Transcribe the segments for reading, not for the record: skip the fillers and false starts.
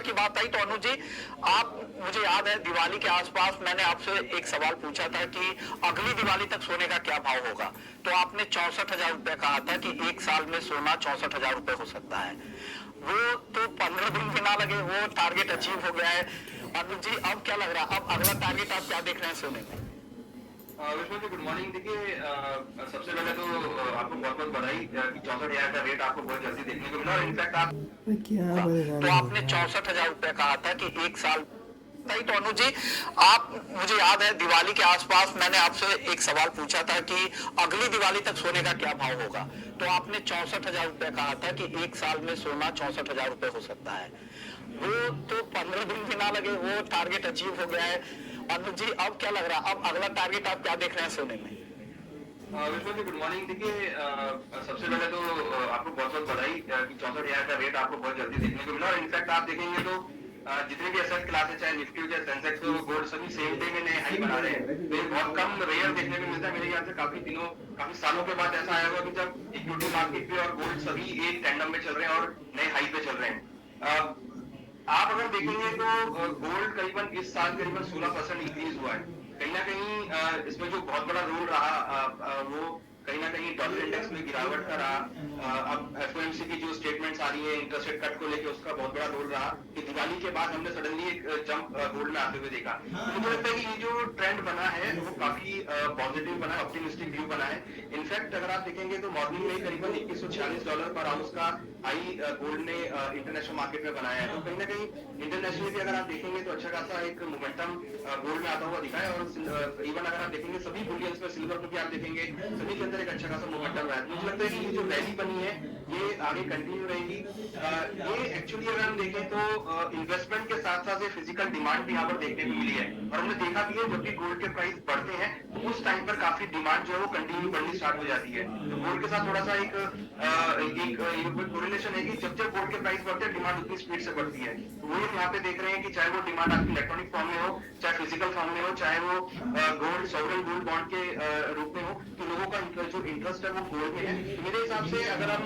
की बात आई तो अनुज जी, आप, मुझे याद है दिवाली के आसपास मैंने आपसे एक सवाल पूछा था कि अगली दिवाली तक सोने का क्या भाव होगा, तो आपने 64,000 रुपए कहा था कि एक साल में सोना 64,000 रुपए हो सकता है। वो तो 15 दिन भी ना लगे, वो टारगेट अचीव हो गया है। अनुज जी, अब क्या लग रहा है, अब अगला टारगेट आप क्या देख रहे हैं सोने में? Vishnu ji, good morning. देखिए, सबसे पहले तो आपको बहुत बहुत बधाई कि 64,000 का रेट आपको बहुत जल्दी देखने को मिला और इनफैक्ट आप क्या तो आपने 64,000 रुपए कहा था कि एक साल नहीं। तो अनुज जी, आप, मुझे याद है दिवाली के आसपास मैंने आपसे एक सवाल पूछा था कि अगली दिवाली तक सोने का क्या भाव होगा, तो आपने 64,000 रुपए कहा था कि एक साल में सोना 64,000 रुपए हो सकता है। वो तो 15 दिन भी ना लगे, वो टारगेट अचीव हो गया है। अनुज जी, अब क्या लग रहा है, अब अगला टारगेट आप क्या देख रहे हैं सोने में? Vishnu ji, good morning. देखिए, सबसे पहले तो आपको बहुत बहुत बधाई कि 64,000 का रेट आपको बहुत जल्दी देखने को मिला और इनफैक्ट आप देखेंगे तो जितने भी एसेट क्लास है, चाहे निफ्टी हो चाहे सेंसेक्स हो, गोल्ड, सभी सेम डे में नए हाई बना रहे हैं। तो ये बहुत कम रेयर देखने को मिलता है। मेरे ख्याल से काफी सालों के बाद ऐसा आया हुआ कि जब इक्विटी मार्केट भी और गोल्ड सभी एक टैंडम में चल रहे हैं और नए हाई पे चल रहे हैं। आप अगर देखेंगे तो गोल्ड करीबन इस साल करीबन 16% इंक्रीज हुआ है। कहीं ना कहीं इसमें जो बहुत बड़ा रोल रहा वो कहीं ना कहीं डॉलर इंडेक्स में गिरावट का रहा। अब एफओएमसी की जो स्टेटमेंट्स आ रही है इंटरेस्ट रेट कट को लेकर, उसका बहुत बड़ा रोल रहा कि दिवाली के बाद हमने सडनली एक जंप गोल्ड में आते हुए देखा। तो मुझे लगता है कि ये जो ट्रेंड बना है वो काफी पॉजिटिव बना है, ऑप्टिमिस्टिक व्यू बना है। इनफैक्ट अगर आप देखेंगे तो मॉर्निंग में करीबन $2146 पर आउंस का हाई गोल्ड ने इंटरनेशनल मार्केट में बनाया है। तो कहीं ना कहीं इंटरनेशनली भी अगर आप देखेंगे तो अच्छा खासा एक मोमेंटम गोल्ड में आता हुआ दिखा है। और इवन अगर आप देखेंगे सभी बुलियंस में, सिल्वर में भी आप देखेंगे सभी के अंदर एक अच्छा खासा मोमेंटम रहा है। मुझे लगता है कि ये जो रैली बनी है ये आगे कंटिन्यू रहेगी। ये एक्चुअली अगर हम देखें तो इन्वेस्टमेंट के साथ साथ फिजिकल डिमांड भी यहाँ पर देखने को मिली है और हमने देखा भी है जब भी गोल्ड के प्राइस बढ़ते हैं तो उस टाइम पर काफी डिमांड जो है वो कंटिन्यू बढ़नी स्टार्ट हो जाती है। तो गोल्ड के साथ थोड़ा सा एक कोरिलेशन है कि जब जब गोल्ड के प्राइस बढ़ते हैं डिमांड उतनी स्पीड से बढ़ती है। तो वो यहाँ पे देख रहे हैं कि चाहे वो डिमांड आपकी इलेक्ट्रॉनिक फॉर्म में हो, चाहे फिजिकल फॉर्म में हो, चाहे वो गोल्ड सॉवरेन गोल्ड बॉन्ड के रूप में हो, तो लोगों का जो इंटरेस्ट है वो गोल्ड में है। तो मेरे हिसाब से अगर हम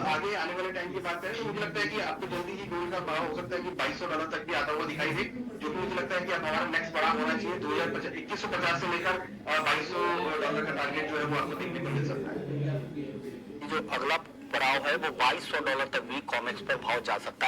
आगे आने वाले टाइम की बात करें तो मुझे लगता है कि आपको जल्दी ही गोल्ड का भाव हो सकता है कि $2,200 तक भी आता हुआ दिखाई दे, जो कि मुझे लगता है कि अब हमारा नेक्स्ट बड़ा होना चाहिए। 2150 से लेकर $2,200 का टारगेट जो है वो आपको देखने को मिल सकता है। जो अगला पड़ाव है वो $2,200 तक भी कॉमेक्स पर भाव जा सकता है।